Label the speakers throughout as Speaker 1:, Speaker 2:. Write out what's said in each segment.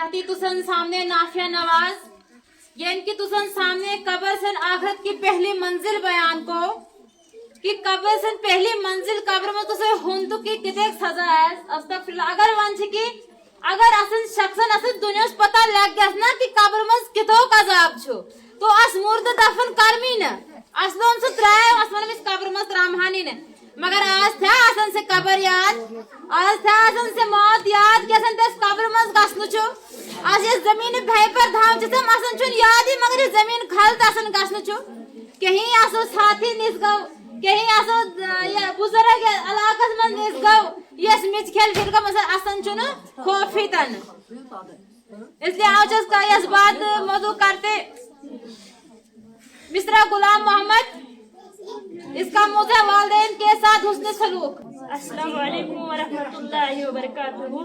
Speaker 1: आती तुसन सामने नाफिया नवाज, ये इनकी तुसन सामने कब्र से आखिरत की पहली मंजिल बयान को कि कब्र से पहली मंजिल कब्र में तुसे हुन तो की कितने सजा है। अस्तगफिरुल्लाह अगर वंश की अगर असन शख्सन असन दुनिया से पता लग गया ना कि कब्र में कितो अजाब छो तो अस मुर्द दफन करमी न असलोन से त्राय असमन में कब्र में त्रामहानी न मगर आज था असन से कब्र याद, आज था असन से मौत याद कि असन दस कब्र में गसनु छो। आज ये जमीन भय पर धाम जिसम असन छुन याद ही मगर ये जमीन खालत असन गसनु छो। कहीं आसो साथी निसगो, कहीं आसो या बुजुर्ग इलाकस में निसगो, यस मिच खेल फिर का मसल असन छुन खौफी तन। इसलिए आज का यस बात मौजू करते मिस्रा गुलाम मोहम्मद, इसका मुझे वालिदैन के साथ हुस्न सलूक।
Speaker 2: अस्सलामु अलैकुम व रहमतुल्लाहि व बरकातुहू।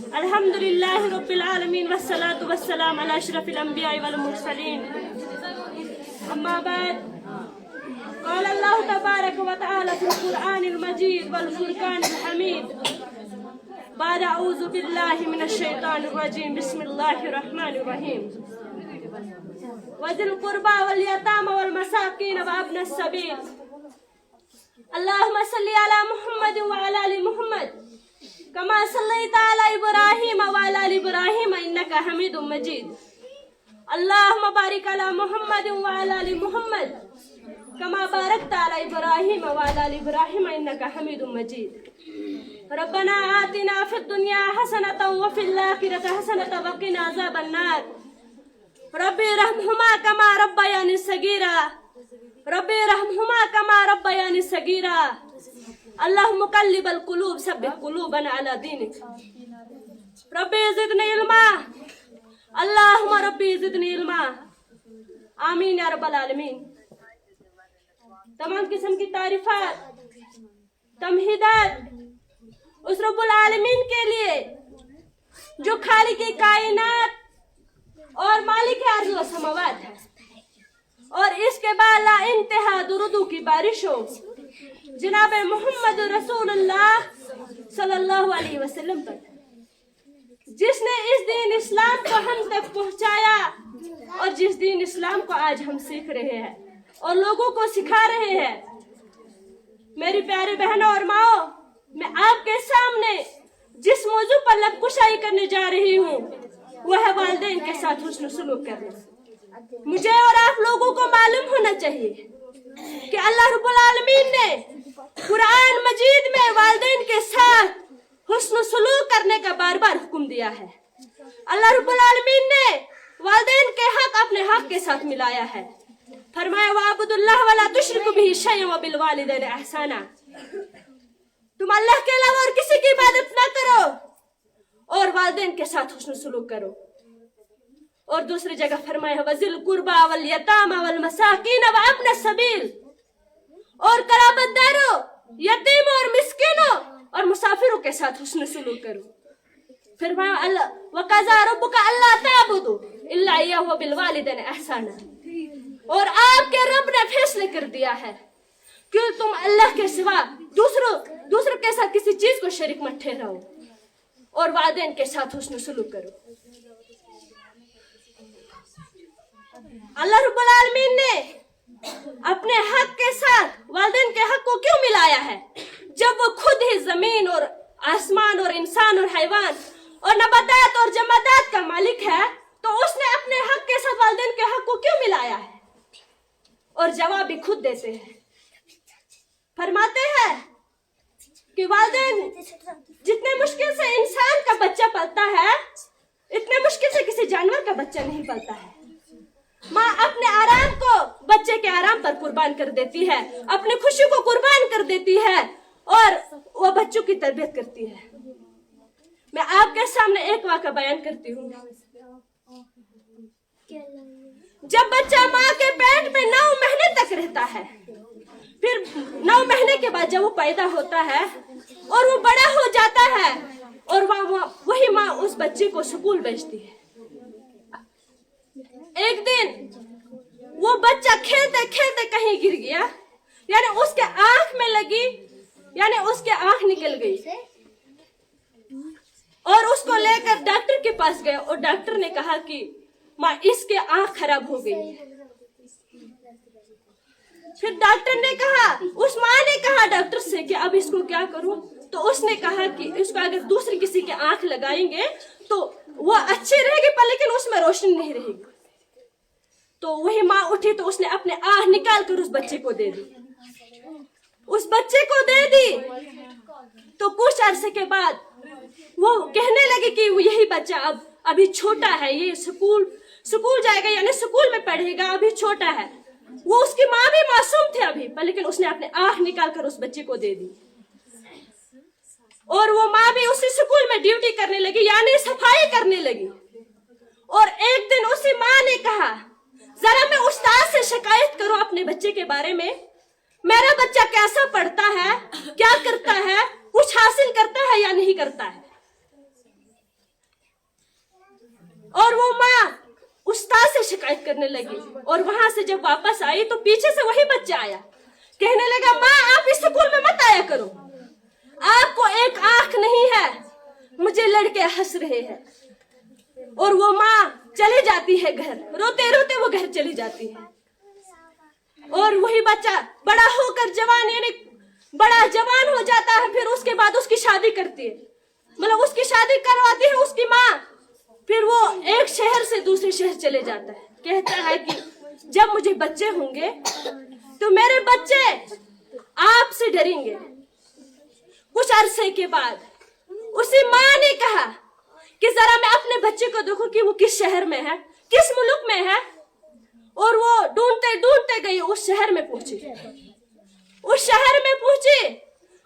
Speaker 2: अल्हम्दुलिल्लाह रब्बिल आलमीन वस्सलातु वस्सलाम अला अशरफिल अंबिया वल मुरसलीन। अम्मा बाद, क़ाल अल्लाहु तबारक व तआला फिल क़ुरआनिल मजीद वल फुरक़ानिल हमीद बाद अऊज़ु बिल्लाहि मिनश शैतानिर रजीम बिस्मिल्लाहिर रहमानिर रहीम। वज़िल क़ुरबा वल यतामा वल मसाकीन व अब्नस सबील। अल्लाहुम्मा सल्लि अला मुहम्मद व अला आलि मुहम्मद कमा सल्लैता अला इब्राहीम व अला आलि इब्राहीम इन्नका हमीदुम मजीद। अल्लाहुम्मा बारिक अला मुहम्मद व अला आलि मुहम्मद कमा बारकता अला इब्राहीम व अला आलि इब्राहीम इन्नका हमीदुम मजीद। रब्बना आतिना फिद दुनिया हसनतन व फिल आखिरति हसनतन व क़िना अज़ाबन्नार। रब्बि रहमहुमा कमा रब्बयानी सगीरा, रब्बि रहमहुमा कमा रब्बयानी सगीरा। अल्लाहुम्मा मुक़ल्लिबल क़ुलूब सब्बित क़ुलूबना अला दीनिक। रब्बि ज़िदनी इल्मा, अल्लाहुम्मा रब्बि ज़िदनी इल्मा। आमीन या रब्बल आलमीन। तमाम किस्म की तारीफात तमहीदात उस रब्बुल आलमीन के लिए जो खालिक कायनात और मालिक अर्ज़ व समावात है, और इसके बाद ला इंतहा दुरूदों की बारिश हो जनाब मोहम्मद रसूलुल्लाह सल्लल्लाहु अलैहि वसल्लम पर, जिसने इस दीन इस्लाम को हम तक पहुंचाया और जिस दीन इस्लाम को आज हम सीख रहे हैं और लोगों को सिखा रहे हैं। मेरी प्यारी बहनों और माओ, मैं आपके सामने जिस मौजू पर लबकुशाई करने जा रही हूँ वह है वालिदैन के साथ हुस्न सलूक करना। मुझे और आप लोगों को मालूम होना चाहिए कि अल्लाह रब्बुल आलमीन ने कुरान मजीद में वालिदैन के साथ हुस्न सलूक करने का बार बार हुक्म दिया है। अल्लाह रब्बुल आलमीन ने वालिदैन के हक अपने हक के साथ मिलाया है। फरमाया वाबुदुल्लाह वला तुश्रिकू बिही शैअन व बिल वालिदैन ihsana। तुम अल्लाह के अलावा और किसी की इबादत न करो और वालिदैन के साथ हुस्न सलूक करो। और दूसरी जगह फरमाया वज़िल कुर्बा वल यतामा वल मसाकीन व अब्नस सबील, और कराबतदारों, यतीमों और मिस्कीनों और मुसाफिरों के साथ हुस्न सलूक करो। फिर अल्लाह वक़ज़ा रब्बुका अल्ला ताबुदू इल्ला इय्याहु व बिल वालिदैन ihsana। और आपके रब ने फैसले कर दिया है कि तुम अल्लाह के सिवा दूसरों के साथ किसी चीज को शरीक मत ठहराओ और वालिदैन के साथ हुस्न सलूक करो। अल्लाह रब्बुल आलमीन ने अपने हक के साथ वालिदैन के हक को क्यों मिलाया है, जब वो खुद ही जमीन और आसमान और इंसान और हैवान और नबातात और जमादात का मालिक है, तो उसने अपने हक के साथ वालिदैन के हक को क्यों मिलाया है? और जवाब भी खुद देते हैं। फरमाते हैं कि वालिदैन जितने मुश्किल से इंसान का बच्चा पलता है, इतने मुश्किल से किसी जानवर का बच्चा नहीं पलता है। माँ अपने आराम को बच्चे के आराम पर कुर्बान कर देती है, अपनी खुशी को कुर्बान कर देती है और वह बच्चों की तरबियत करती है। मैं आपके सामने एक वाक़या बयान करती हूँ। जब बच्चा माँ के पेट में 9 महीने तक रहता है, फिर 9 महीने के बाद जब वो पैदा होता है और वो बड़ा हो जाता है और वही माँ उस बच्चे को स्कूल भेजती है। एक दिन वो बच्चा खेलते खेलते कहीं गिर गया, यानी उसके आंख में लगी, यानी उसके आंख निकल गई। के पास गया और डॉक्टर ने कहा कि माँ इसके आंख खराब हो गई है। फिर डॉक्टर ने कहा, उस माँ ने कहा डॉक्टर से कि अब इसको क्या करूं? तो उसने कहा कि इसको अगर दूसरी किसी के आंख लगाएंगे तो वो अच्छी रहेगी पर लेकिन उसमें रोशनी नहीं रहेगी। तो वही माँ उठी तो उसने अपने आंख निकाल कर उस बच्चे को दे दी। उस बच्चे को दे दी तो कुछ अरसे के बाद वो कहने लगे कि वो यही बच्चा अब अभी छोटा है, ये स्कूल जाएगा यानी स्कूल में पढ़ेगा, अभी छोटा है। वो उसकी माँ भी मासूम थे अभी पर लेकिन उसने अपने आंख निकाल कर उस बच्चे को दे दी। और वो माँ भी उसी स्कूल में ड्यूटी करने लगी यानी सफाई करने लगी। और एक दिन उसी माँ ने कहा, जरा मैं उस्ताद से शिकायत करूं अपने बच्चे के बारे में, मेरा बच्चा कैसा पढ़ता है, क्या करता है, कुछ हासिल करता है या नहीं करता है। और वो माँ उस्ताद से शिकायत करने लगी। और वहां से जब वापस आई तो पीछे से वही बच्चा आया, कहने लगा, माँ आप इस स्कूल में मत आया करो, आपको एक आंख नहीं है, मुझे लड़के हंस रहे हैं। और वो माँ चली जाती है घर, रोते रोते वो घर चली जाती है। और वही बच्चा बड़ा होकर जवान यानी बड़ा जवान हो जाता है। फिर उसके बाद उसकी शादी करती है, मतलब उसकी शादी करवाती है उसकी माँ। फिर वो एक शहर से दूसरे शहर चले जाता है, कहता है कि जब मुझे बच्चे होंगे तो मेरे बच्चे आपसे डरेंगे। कुछ अरसे के बाद उसी माँ ने कहा कि जरा मैं अपने बच्चे को देखूं कि वो किस शहर में है, किस मुल्क में है। और वो ढूंढते ढूंढते गई, उस शहर में पहुंची। उस शहर में पहुंची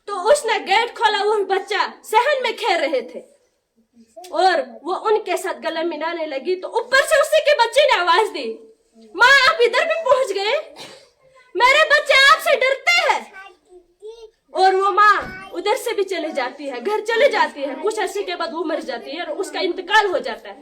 Speaker 2: तो उसने गेट खोला, वो बच्चा सहन में खेल रहे थे और वो उनके साथ गले मिलाने लगी। तो ऊपर से उसी के बच्चे ने आवाज दी, माँ आप इधर भी पहुंच गए, मेरे बच्चे आपसे डरते हैं। और वो माँ उधर से भी चले जाती है, घर चले जाती है। कुछ अर्से के बाद वो मर जाती है और उसका इंतकाल हो जाता है।